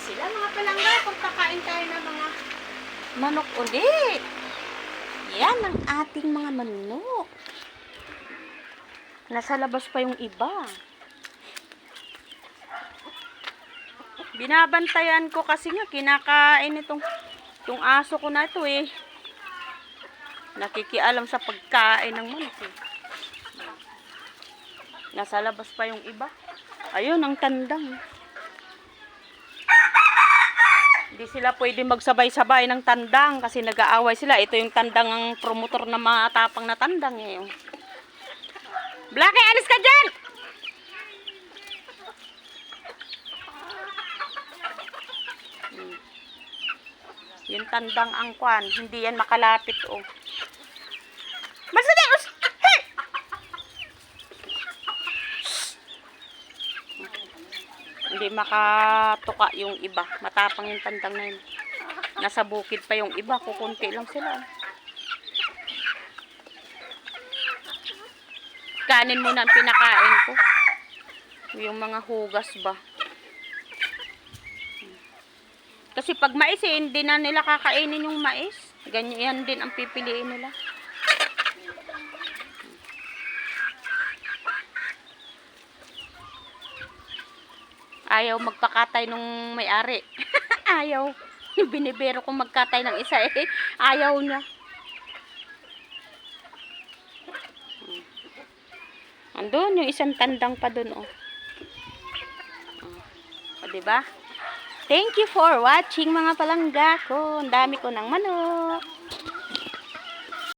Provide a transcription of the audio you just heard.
sila mga palangga. Pagkakain tayo ng mga manok ulit. Yan ang ating mga manok. Nasa labas pa yung iba. Binabantayan ko kasi nga kinakain itong aso ko na ito eh. Nakikialam sa pagkain ng manok eh. Nasa labas pa yung iba. Ayun ang tandang. Hindi sila pwede magsabay-sabay ng tandang kasi nag-aaway sila. Ito yung tandang ang promotor na matapang na tandang eh. Blackie, alis ka dyan! Yung tandang ang kwan. Hindi yan makalapit oh. Magsadi! Hey! Hindi makatuka yung iba. Matapang yung tandang na yun. Nasa bukid pa yung iba. Kukunti lang sila. Kanin muna ang pinakain ko. Yung mga hugas ba. Kasi pag mais eh, hindi na nila kakainin yung mais. Ganyan din ang pipiliin nila. Ayaw magpakatay nung may-ari. Ayaw. Binibero kong magkatay ng isa eh. Ayaw niya. Andun yung isang tandang pa dun oh. O diba? Thank you for watching mga palangga ko. Ang dami ko ng manok.